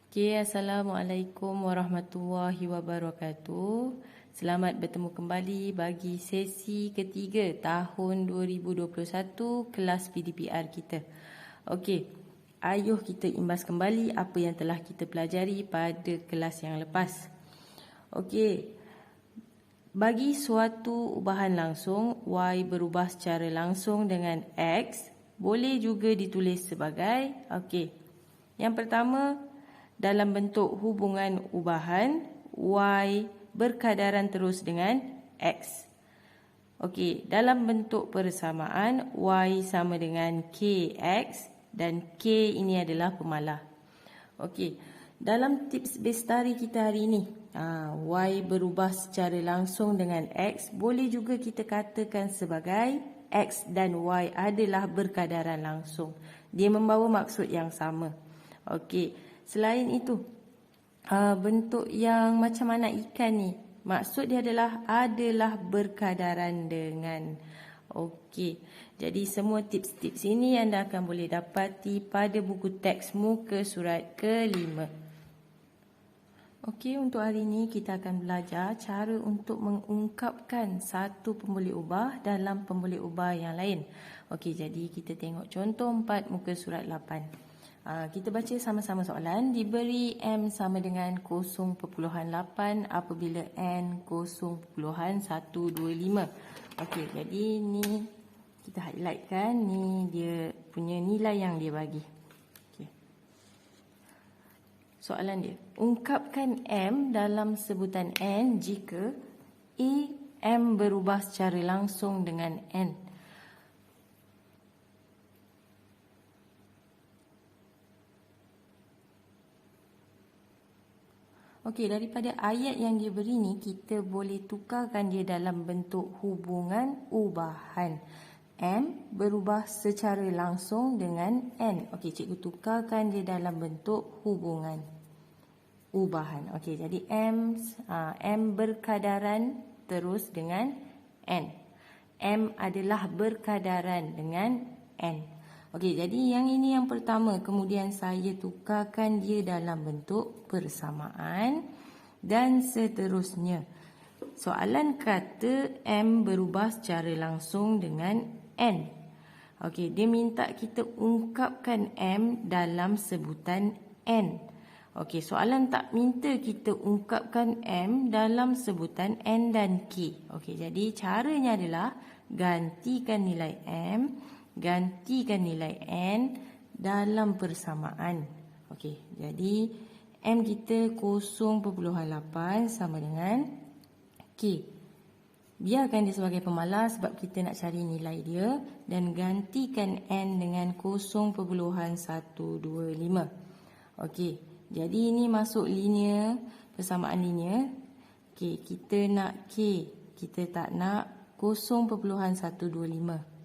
Assalamualaikum warahmatullahi wabarakatuh. Selamat bertemu kembali bagi sesi ketiga tahun 2021 kelas PDPR kita. Okey, ayuh kita imbas kembali apa yang telah kita pelajari pada kelas yang lepas. Okey, bagi suatu ubahan langsung, Y berubah secara langsung dengan X, boleh juga ditulis sebagai, yang pertama, dalam bentuk hubungan ubahan, Y berkadaran terus dengan X. Okey, dalam bentuk persamaan, Y sama dengan KX dan K ini adalah pemalah. Okey, dalam tips bestari kita hari ini, Y berubah secara langsung dengan X, boleh juga kita katakan sebagai X dan Y adalah berkadaran langsung. Dia membawa maksud yang sama. Okey, selain itu, bentuk yang macam mana ikan ni, maksud dia adalah berkadaran dengan. Okey, jadi semua tips-tips ini anda akan boleh dapati pada buku teks muka surat ke-5. Okey, untuk hari ini kita akan belajar cara untuk mengungkapkan satu pemboleh ubah dalam pemboleh ubah yang lain. Okey, jadi kita tengok contoh 4 muka surat 8. Kita baca sama-sama soalan. Diberi M sama dengan 0.8 apabila N 0.125. Okey, jadi ni kita highlight kan, ni dia punya nilai yang dia bagi. Okay. Soalan dia, ungkapkan M dalam sebutan N jika M berubah secara langsung dengan N. Okey, daripada ayat yang dia beri ni, kita boleh tukarkan dia dalam bentuk hubungan ubahan. M berubah secara langsung dengan N. Okey, cikgu tukarkan dia dalam bentuk hubungan ubahan. Okey, jadi M berkadaran terus dengan N. M adalah berkadaran dengan N. Okey, jadi yang ini yang pertama. Kemudian saya tukarkan dia dalam bentuk persamaan dan seterusnya. Soalan kata M berubah secara langsung dengan N. Okey, dia minta kita ungkapkan M dalam sebutan N. Okey, soalan tak minta kita ungkapkan M dalam sebutan N dan K. Okey, jadi caranya adalah gantikan nilai M, gantikan nilai N dalam persamaan. Okey, jadi M kita 0.8 sama dengan K. Biarkan dia sebagai pemalas sebab kita nak cari nilai dia, dan gantikan N dengan 0.125. Okey, jadi ini masuk linear, persamaan linear. Okey, kita nak K, kita tak nak 0.125.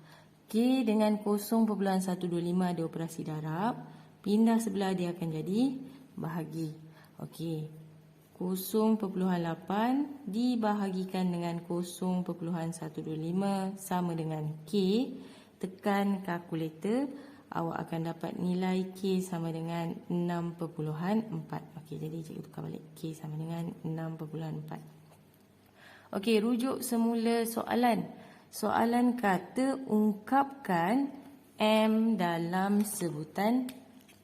K dengan 0.125 ada operasi darab. Pindah sebelah dia akan jadi bahagi. Okey, 0.8 dibahagikan dengan 0.125 sama dengan K. Tekan kalkulator, awak akan dapat nilai K sama dengan 6.4. Okey, jadi cikgu tukar balik. K sama dengan 6.4. Okey, rujuk semula soalan. Soalan kata ungkapkan M dalam sebutan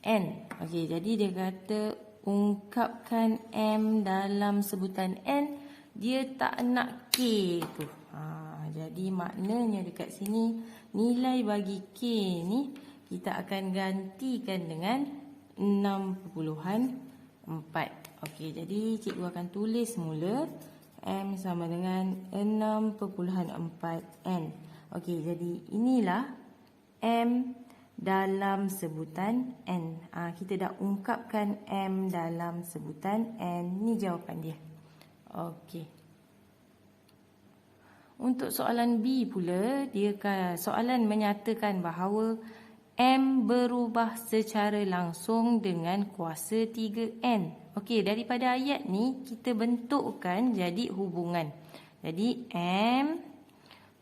N. Okey, jadi dia kata ungkapkan M dalam sebutan N. Dia tak nak K tu. Jadi maknanya dekat sini nilai bagi K ni kita akan gantikan dengan 6.4. Okey, jadi cikgu akan tulis semula M sama dengan 6.4 N. Okey, jadi inilah M dalam sebutan N. Kita dah ungkapkan M dalam sebutan N. Ni jawapan dia. Okey. Untuk soalan B pula, soalan menyatakan bahawa M berubah secara langsung dengan kuasa 3N. Okey, daripada ayat ni kita bentukkan jadi hubungan. Jadi M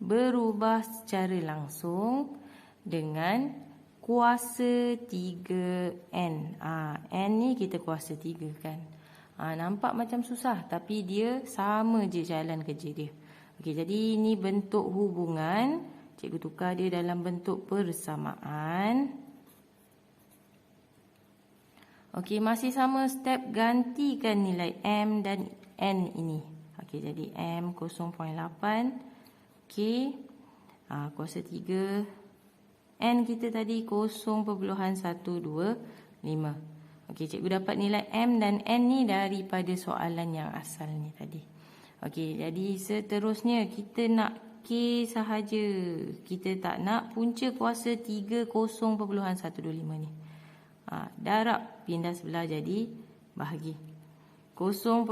berubah secara langsung dengan kuasa 3N. N ni kita kuasa 3 kan. Nampak macam susah tapi dia sama je jalan kerja dia. Okey, jadi ini bentuk hubungan. Cikgu tukar dia dalam bentuk persamaan. Okey, masih sama step gantikan nilai M dan N ini. Okey, jadi M 0.8 K kuasa 3. N kita tadi 0.125. Okey, cikgu dapat nilai M dan N ni daripada soalan yang asal ni tadi. Okey, jadi seterusnya kita nak K sahaja. Kita tak nak punca kuasa 3 0.125 ni. Darab pindah sebelah jadi bahagi. 0.8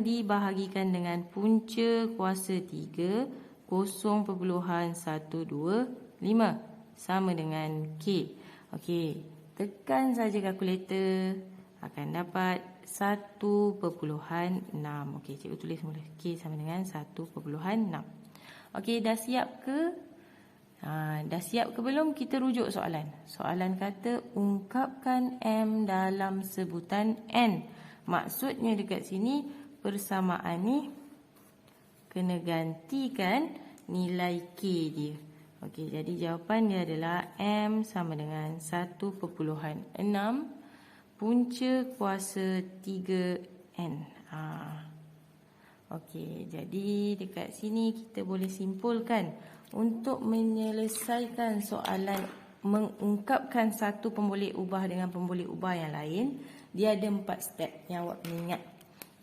dibahagikan dengan punca kuasa 3 0.125 sama dengan K. Okey, tekan saja kalkulator, akan dapat 1.6. Okey, cikgu tulis mula. K sama dengan 1.6. Okey, dah siap ke? Dah siap ke belum? Kita rujuk soalan. Soalan kata ungkapkan M dalam sebutan N. Maksudnya dekat sini persamaan ni kena gantikan nilai K dia. Okey, jadi jawapan dia adalah M sama dengan 1.6 punca kuasa 3N. Okey, jadi dekat sini kita boleh simpulkan untuk menyelesaikan soalan mengungkapkan satu pemboleh ubah dengan pemboleh ubah yang lain, dia ada 4 step yang awak kena ingat.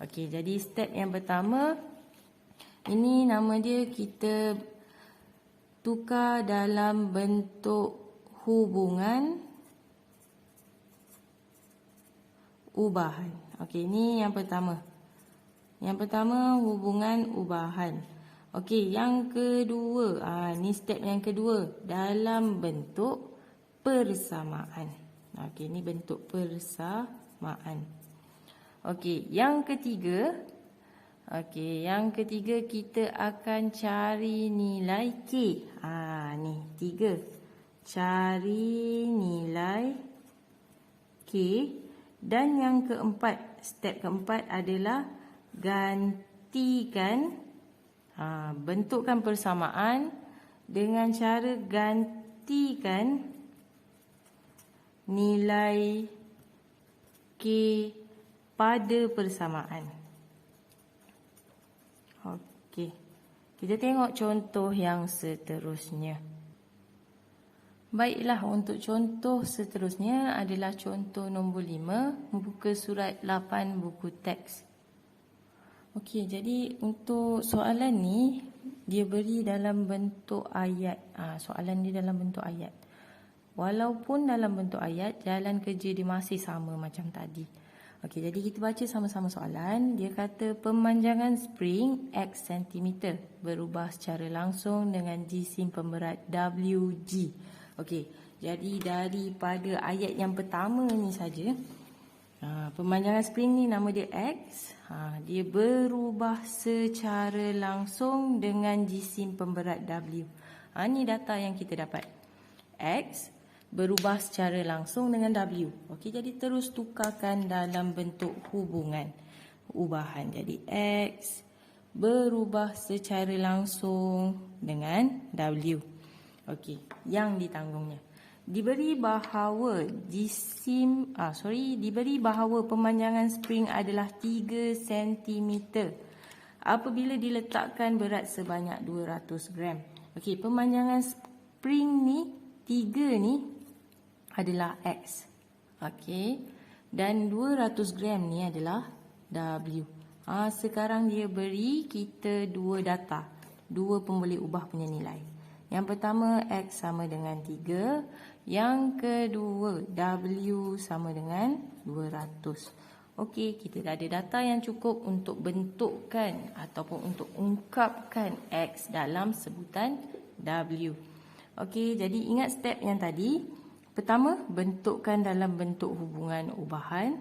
Okey, jadi step yang pertama, ini nama dia kita tukar dalam bentuk hubungan ubahan. Okey, ini yang pertama. Yang pertama hubungan ubahan. Okey, yang kedua, ni step yang kedua, dalam bentuk persamaan. Okey, ni bentuk persamaan. Okey, yang ketiga, kita akan cari nilai K. Ni 3. Cari nilai K. Dan yang keempat, step keempat adalah gantikan, bentukkan persamaan dengan cara gantikan nilai K pada persamaan. Okey, kita tengok contoh yang seterusnya. Baiklah, untuk contoh seterusnya adalah contoh nombor 5, muka surat 8 buku teks. Okey, jadi untuk soalan ni dia beri dalam bentuk ayat. Soalan dia dalam bentuk ayat. Walaupun dalam bentuk ayat, jalan kerja dia masih sama macam tadi. Okey, jadi kita baca sama-sama soalan. Dia kata pemanjangan spring X cm berubah secara langsung dengan jisim pemberat WG. Okey, jadi daripada ayat yang pertama ni saja, pemanjangan spring ni nama dia X. Dia berubah secara langsung dengan jisim pemberat W. Ni data yang kita dapat. X berubah secara langsung dengan W. Okey, jadi terus tukarkan dalam bentuk hubungan ubahan. Jadi X berubah secara langsung dengan W. Okey, yang ditanggungnya. Diberi bahawa pemanjangan spring adalah 3 cm apabila diletakkan berat sebanyak 200 gram. Okey, pemanjangan spring ni 3 ni adalah X. Okey, dan 200 gram ni adalah W. Sekarang dia beri kita dua data, dua pemboleh ubah punya nilai. Yang pertama X sama dengan 3, yang kedua W sama dengan 200. Okey, kita dah ada data yang cukup untuk bentukkan ataupun untuk ungkapkan X dalam sebutan W. Okey, jadi ingat step yang tadi. Pertama, bentukkan dalam bentuk hubungan ubahan.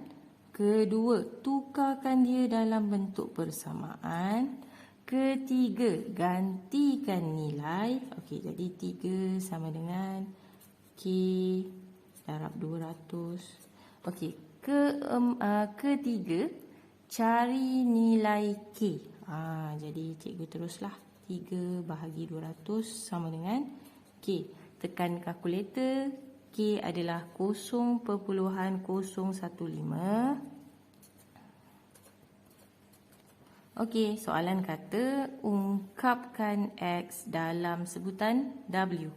Kedua, tukarkan dia dalam bentuk persamaan. Ketiga, gantikan nilai. Okey, jadi 3 sama dengan K darab 200. Okey, ketiga, cari nilai K. Jadi cikgu teruslah. 3 bahagi 200 sama dengan K. Tekan kalkulator. K adalah 0.015. Okey, soalan kata ungkapkan X dalam sebutan W.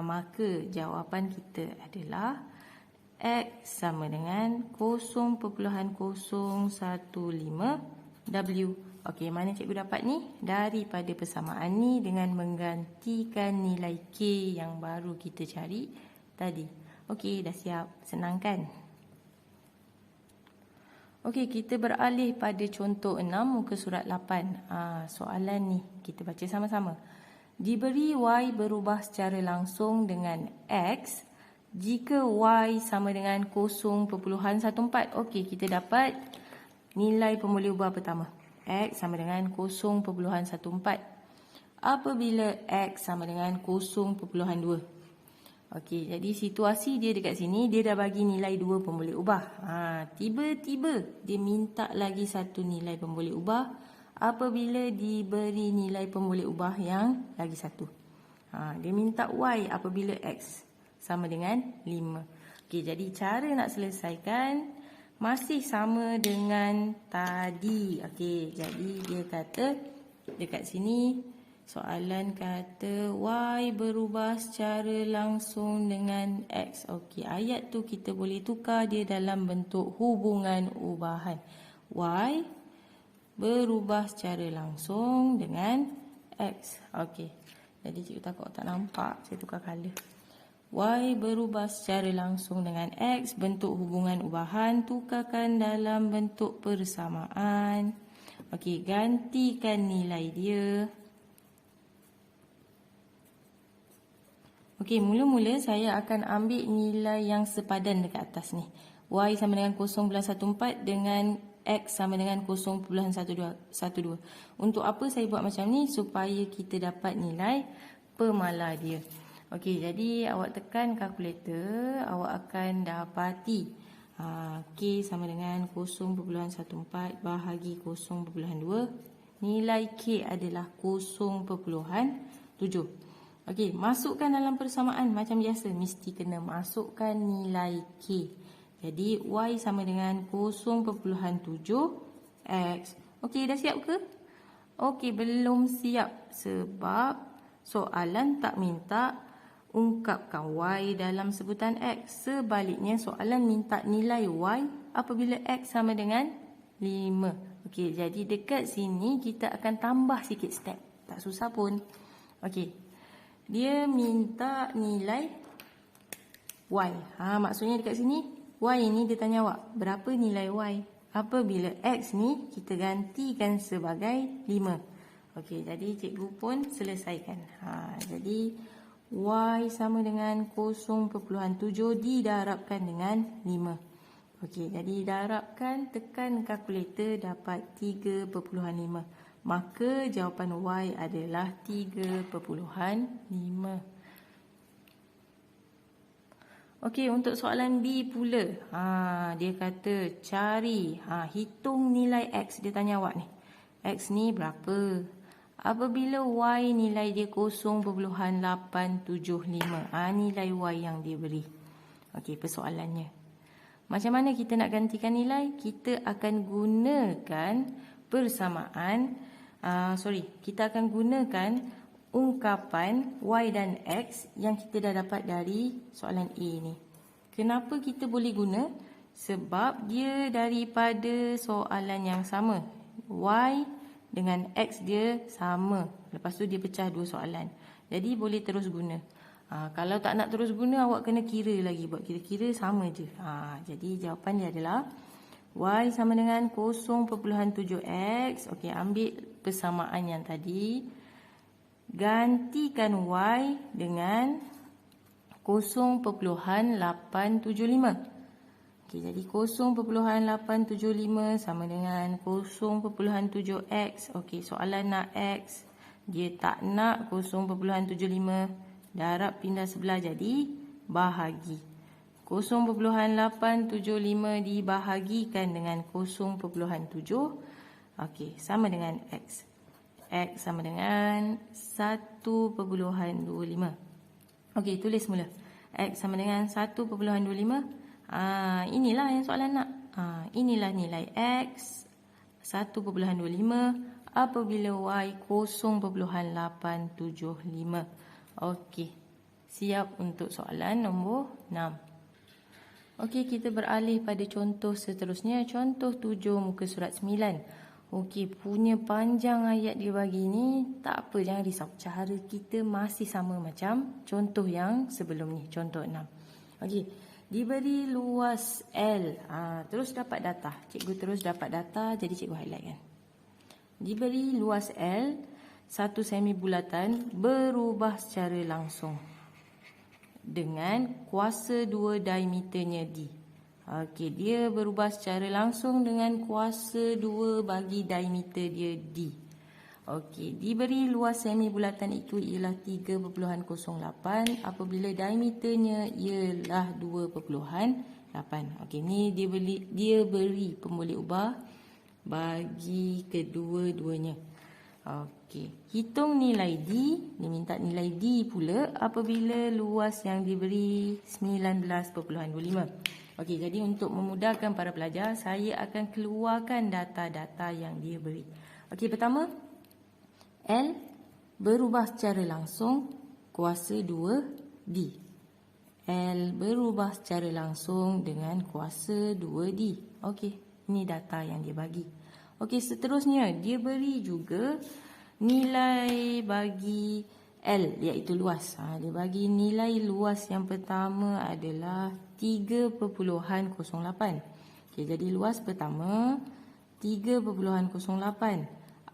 Maka jawapan kita adalah X sama dengan 0.015 W. Okey, mana cikgu dapat ni? Daripada persamaan ni dengan menggantikan nilai K yang baru kita cari tadi. Okey, dah siap. Senang kan? Okey, kita beralih pada contoh 6 muka surat 8. Soalan ni kita baca sama-sama. Diberi Y berubah secara langsung dengan X jika Y sama dengan 0.14. Okey, kita dapat nilai pemboleh ubah pertama. X sama dengan 0.14. Apabila X sama dengan 0.2. Okey, jadi situasi dia dekat sini, dia dah bagi nilai 2 pemboleh ubah. Tiba-tiba dia minta lagi satu nilai pemboleh ubah apabila diberi nilai pemboleh ubah yang lagi satu. Dia minta Y apabila X sama dengan 5. Okey, jadi cara nak selesaikan masih sama dengan tadi. Okey, jadi dia kata dekat sini soalan kata Y berubah secara langsung dengan X. Okey, ayat tu kita boleh tukar dia dalam bentuk hubungan ubahan. Y berubah secara langsung dengan X. Okey, jadi cikgu takut tak nampak, saya tukar color. Y berubah secara langsung dengan X, bentuk hubungan ubahan, tukarkan dalam bentuk persamaan. Okey, gantikan nilai dia. Okey, mula-mula saya akan ambil nilai yang sepadan dekat atas ni. Y sama dengan 0.14 dengan X sama dengan 0.12. Untuk apa saya buat macam ni? Supaya kita dapat nilai pemala dia. Okey, jadi awak tekan kalkulator, awak akan dapati K sama dengan 0.14 bahagi 0.2. Nilai K adalah 0.7. Okey, masukkan dalam persamaan macam biasa. Mesti kena masukkan nilai K. Jadi, Y sama dengan 0.7 X. Okey, dah siap ke? Okey, belum siap. Sebab soalan tak minta ungkapkan Y dalam sebutan X. Sebaliknya, soalan minta nilai Y apabila X sama dengan 5. Okey, jadi dekat sini kita akan tambah sikit step. Tak susah pun. Okey. Dia minta nilai Y. Maksudnya dekat sini, Y ni dia tanya awak, berapa nilai Y? Apabila X ni, kita gantikan sebagai 5. Okey, jadi cikgu pun selesaikan. Jadi, Y sama dengan 0.7 didarabkan dengan 5. Okey, jadi darabkan, tekan kalkulator, dapat 3.5. Maka jawapan Y adalah 3.5. Okey, untuk soalan B pula. Dia kata cari, hitung nilai X. Dia tanya awak ni. X ni berapa? Apabila Y nilai dia 0.875. Nilai Y yang dia beri. Okey, persoalannya. Macam mana kita nak gantikan nilai? Kita akan gunakan persamaan. Kita akan gunakan ungkapan Y dan X yang kita dah dapat dari soalan A ni. Kenapa kita boleh guna? Sebab dia daripada soalan yang sama. Y dengan X dia sama. Lepas tu dia pecah dua soalan. Jadi boleh terus guna. Kalau tak nak terus guna, awak kena kira lagi. Buat kira-kira sama je. Jadi jawapan dia adalah Y sama dengan 0.7X. Okey, ambil persamaan yang tadi. Gantikan Y dengan 0.875. Okey, jadi 0.875 sama dengan 0.7X. Okey, soalan nak X. Dia tak nak 0.75. Darab pindah sebelah jadi bahagi. 0.875 dibahagikan dengan 0.7. Okey, sama dengan X. X sama dengan 1.25. Okey, tulis mula. X sama dengan 1.25. Inilah yang soalan nak. Inilah nilai X 1.25 apabila Y 0.875. Okey, siap untuk soalan nombor 6. Okey, kita beralih pada contoh seterusnya. Contoh 7 muka surat 9. Okey, punya panjang ayat dia bagi ni. Tak apa, jangan risau. Cara kita masih sama macam contoh yang sebelum ni. Contoh 6. Okey, diberi luas L. Terus dapat data. Cikgu terus dapat data, jadi cikgu highlight kan. Diberi luas L, satu semi bulatan berubah secara langsung dengan kuasa 2 diameternya D. Okey, dia berubah secara langsung dengan kuasa 2 bagi diameter dia D. Okey, diberi luas semi bulatan itu ialah 3.08 apabila diameternya ialah 2.8. Okey, ni dia beri pemboleh ubah bagi kedua-duanya. Okey, hitung nilai D. Dia minta nilai D pula apabila luas yang diberi 19.5. Okey, jadi untuk memudahkan para pelajar, saya akan keluarkan data-data yang dia beri. Okey, pertama, L berubah secara langsung kuasa 2D. L berubah secara langsung dengan kuasa 2D. Okey, ini data yang dia bagi. Okey, seterusnya dia beri juga nilai bagi L, iaitu luas. Dia bagi nilai luas yang pertama adalah 3.08. Okey, jadi luas pertama 3.08.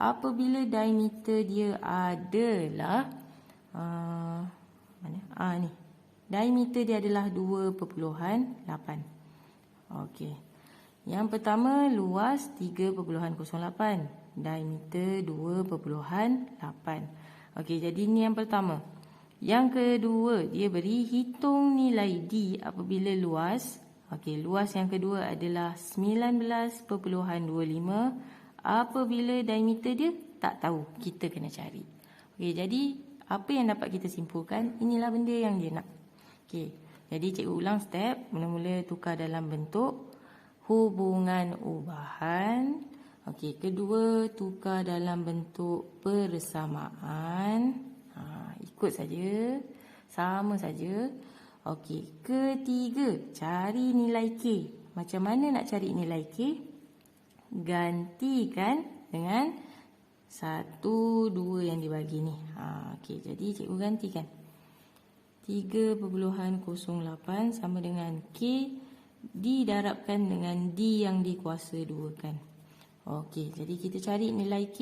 Apabila diameter dia adalah ni. Diameter dia adalah 2.8. Okey. Yang pertama luas 3.08. Diameter 2.8. Okey, jadi ni yang pertama. Yang kedua, dia beri hitung nilai D apabila luas. Okey, luas yang kedua adalah 19.25 apabila diameter dia tak tahu. Kita kena cari. Okey, jadi apa yang dapat kita simpulkan? Inilah benda yang dia nak. Okey, jadi cikgu ulang step. Mula-mula tukar dalam bentuk hubungan ubahan. Okey, kedua tukar dalam bentuk persamaan. Ikut saja, sama saja. Okey, ketiga cari nilai K. Macam mana nak cari nilai K? Gantikan dengan 1, 2 yang dibagi ni. Okey, jadi cikgu gantikan. 3.08 sama dengan K didarabkan dengan D yang dikuasa 2 kan. Okey, jadi kita cari nilai K.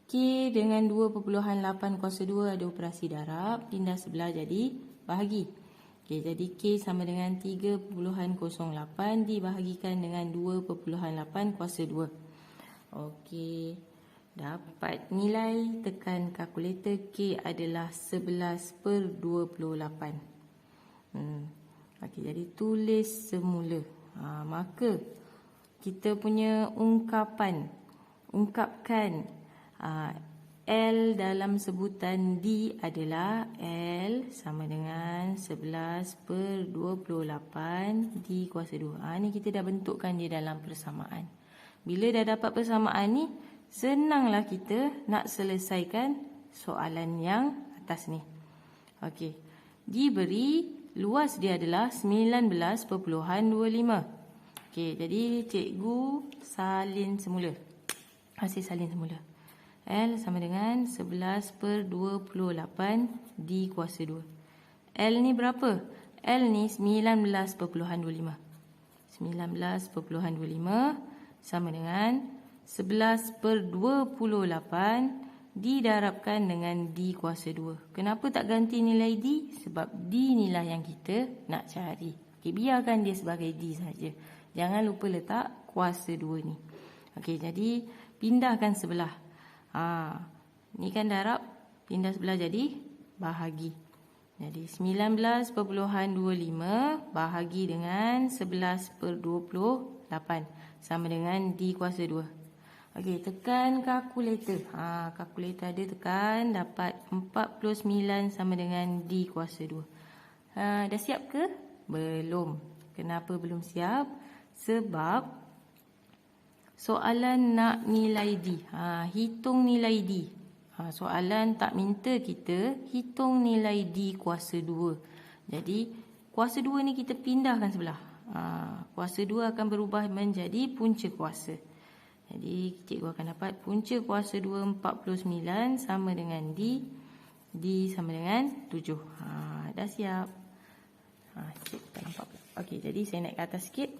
K dengan 2.8 kuasa 2 ada operasi darab. Pindah sebelah jadi bahagi. Okey, jadi K sama dengan 3.08 dibahagikan dengan 2.8 kuasa 2. Okey, dapat nilai. Tekan kalkulator. K adalah 11/28. Okey, jadi tulis semula. Maka kita punya ungkapkan L dalam sebutan D adalah L sama dengan 11/28 D kuasa 2. Ni kita dah bentukkan dia dalam persamaan. Bila dah dapat persamaan ni, senanglah kita nak selesaikan soalan yang atas ni. Okey, diberi luas dia adalah 19.25. Okey, jadi cikgu salin semula. Hasil salin semula. L sama dengan 11/28 D kuasa 2. L ni berapa? L ni 19.25. 19.25 sama dengan 11/28 didarabkan dengan D kuasa 2. Kenapa tak ganti nilai D? Sebab D inilah yang kita nak cari. Okey, biarkan dia sebagai D saja. Jangan lupa letak kuasa 2 ni. Okey, jadi pindahkan sebelah. Ni kan darab, pindah sebelah jadi bahagi. Jadi 19.25 bahagi dengan 11/28 sama dengan D kuasa 2. Okey, tekan kalkulator. Kalkulator ada, tekan, dapat 49 sama dengan D kuasa 2. Dah siap ke? Belum. Kenapa belum siap? Sebab soalan nak nilai D. Hitung nilai D. Soalan tak minta kita hitung nilai D kuasa 2. Jadi kuasa 2 ni kita pindahkan sebelah. Kuasa 2 akan berubah menjadi punca kuasa. Jadi cikgu akan dapat punca kuasa 2 49 sama dengan D. D sama dengan 7. Dah siap. Cik tak nampak pula. Okey, jadi saya naik ke atas sikit.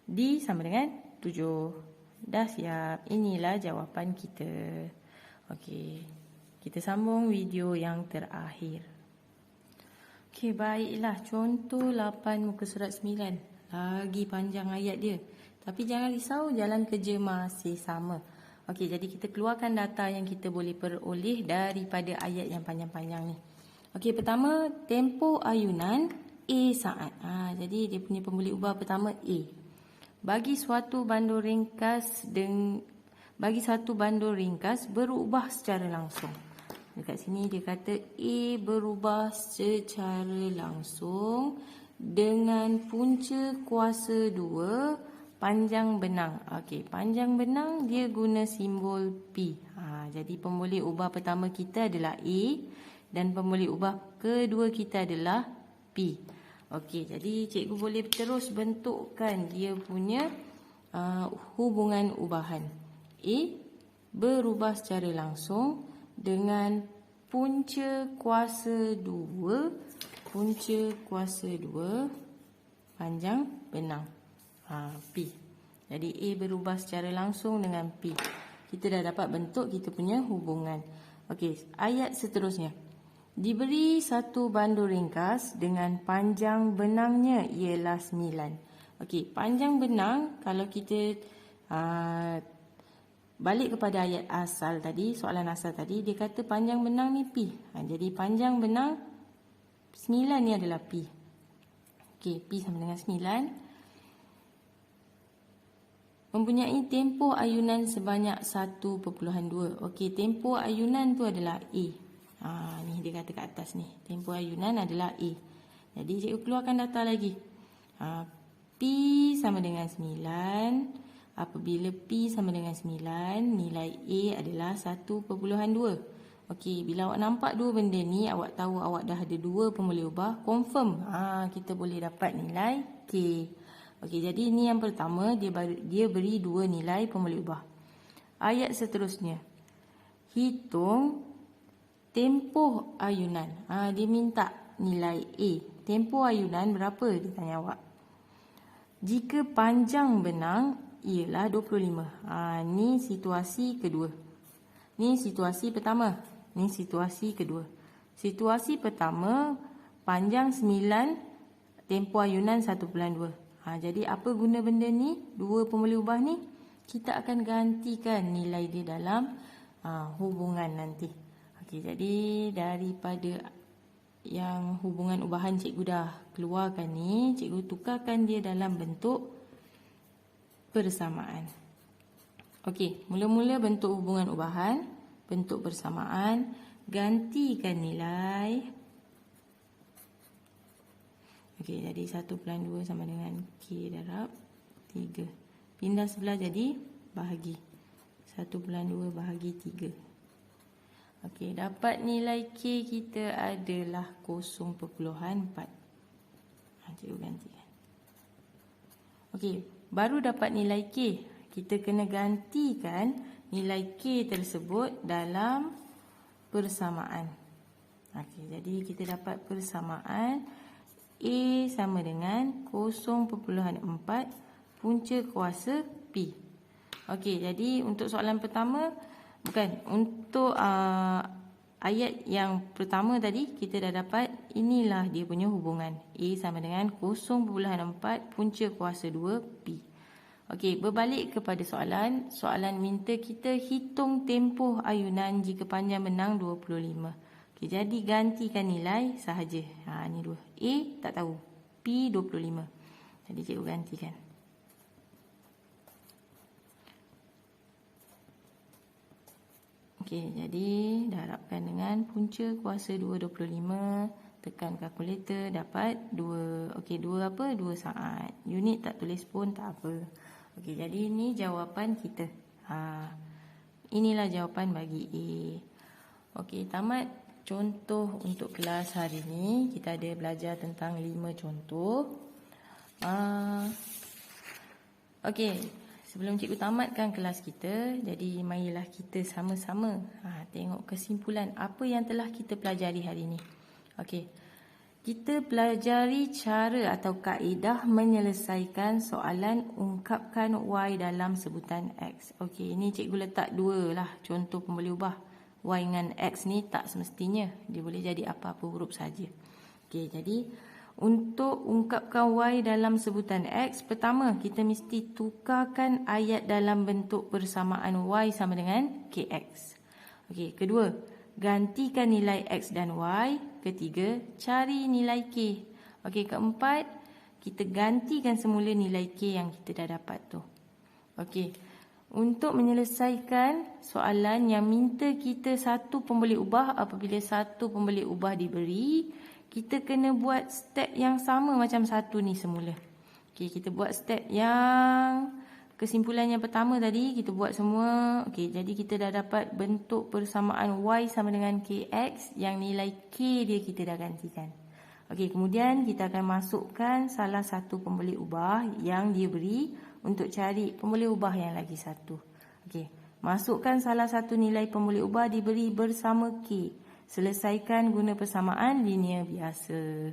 D sama dengan 7. Dah siap. Inilah jawapan kita. Okey, kita sambung video yang terakhir. Okey, baiklah. Contoh 8 muka surat 9. Lagi panjang ayat dia. Tapi jangan risau, jalan kerja masih sama. Okey, jadi kita keluarkan data yang kita boleh peroleh daripada ayat yang panjang-panjang ni. Okey, pertama, tempoh ayunan A saat. Jadi dia punya pembuli ubah pertama A. Bagi suatu bandul ringkas berubah secara langsung. Dekat sini dia kata A berubah secara langsung dengan punca kuasa 2 panjang benang. Okey, panjang benang dia guna simbol P. Jadi pembuli ubah pertama kita adalah A dan pembuli ubah kedua kita adalah P. Okey, jadi cikgu boleh terus bentukkan dia punya hubungan ubahan. A berubah secara langsung dengan punca kuasa 2 panjang benang. P. Jadi A berubah secara langsung dengan P. Kita dah dapat bentuk kita punya hubungan. Okey, ayat seterusnya. Diberi satu bandul ringkas dengan panjang benangnya ialah 9. Okey, panjang benang kalau kita balik kepada ayat asal tadi, soalan asal tadi, dia kata panjang benang ni P. Jadi panjang benang 9 ni adalah P. Okey, P sama dengan 9. Mempunyai tempoh ayunan sebanyak 1.2. Okey, tempoh ayunan tu adalah A. Ni dia kata kat atas ni. Tempoh ayunan adalah A. Jadi cikgu keluarkan data lagi. P sama dengan 9. Apabila P sama dengan 9, nilai A adalah 1.2. Okey, bila awak nampak dua benda ni, awak tahu awak dah ada dua pembuli ubah, confirm kita boleh dapat nilai K. Okey, jadi ni yang pertama, dia beri dua nilai pembuli ubah. Ayat seterusnya. Hitung tempoh ayunan. Dia minta nilai A. Tempoh ayunan berapa? Dia tanya awak. Jika panjang benang ialah 25. Ni situasi kedua. Ni situasi pertama. Ni situasi kedua. Situasi pertama, panjang 9, tempoh ayunan 1.2. Jadi apa guna benda ni? Dua pembuli ubah ni, kita akan gantikan nilai dia dalam hubungan nanti. Okey, jadi daripada yang hubungan ubahan cikgu dah keluarkan ni, cikgu tukarkan dia dalam bentuk persamaan. Okey, mula-mula bentuk hubungan ubahan, bentuk persamaan, gantikan nilai. Okey, jadi 1/2 sama dengan K darab 3. Pindah sebelah jadi bahagi. 1/2 bahagi 3. Okey, dapat nilai K kita adalah 0.4. Cikgu gantikan. Okey, baru dapat nilai K. Kita kena gantikan nilai K tersebut dalam persamaan. Okey, jadi kita dapat persamaan A sama dengan 0.4 punca kuasa P. Okey, jadi untuk soalan pertama, untuk ayat yang pertama tadi, kita dah dapat inilah dia punya hubungan. A sama dengan 0.4 punca kuasa 2 P. Okey, berbalik kepada soalan. Soalan minta kita hitung tempoh ayunan jika panjang benang 25. Okey, jadi gantikan nilai sahaja. Ni 2. A tak tahu. P 25. Jadi cikgu gantikan. Okey, jadi darabkan dengan punca kuasa 2 25. Tekan kalkulator, dapat 2. Okey, 2 apa? 2 saat. Unit tak tulis pun tak apa. Okey, jadi ini jawapan kita. Inilah jawapan bagi A. Okey, tamat contoh untuk kelas hari ini. Kita ada belajar tentang 5 contoh. Okey, sebelum cikgu tamatkan kelas kita, jadi marilah kita sama-sama tengok kesimpulan apa yang telah kita pelajari hari ini. Okey, kita pelajari cara atau kaedah menyelesaikan soalan ungkapkan Y dalam sebutan X. Okey, ini cikgu letak 2 lah contoh pemboleh ubah. Y dengan X ni tak semestinya. Dia boleh jadi apa-apa huruf saja. Okey, jadi untuk ungkapkan Y dalam sebutan X, pertama kita mesti tukarkan ayat dalam bentuk persamaan Y sama dengan KX. Okey, kedua, gantikan nilai X dan Y. Ketiga, cari nilai K. Okey, keempat, kita gantikan semula nilai K yang kita dah dapat tu. Okey, untuk menyelesaikan soalan yang minta kita satu pemboleh ubah, apabila satu pemboleh ubah diberi, kita kena buat step yang sama macam satu ni semula. Okey, kita buat step yang kesimpulan yang pertama tadi kita buat semua. Okey, jadi kita dah dapat bentuk persamaan Y sama dengan KX yang nilai K dia kita dah gantikan. Okey, kemudian kita akan masukkan salah satu pemboleh ubah yang dia beri untuk cari pemboleh ubah yang lagi satu. Okey, masukkan salah satu nilai pemboleh ubah diberi bersama K. Selesaikan guna persamaan linear biasa.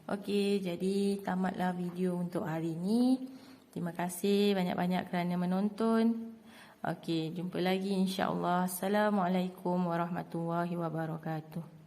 Okey, jadi tamatlah video untuk hari ini. Terima kasih banyak-banyak kerana menonton. Okey, jumpa lagi insya-Allah. Assalamualaikum warahmatullahi wabarakatuh.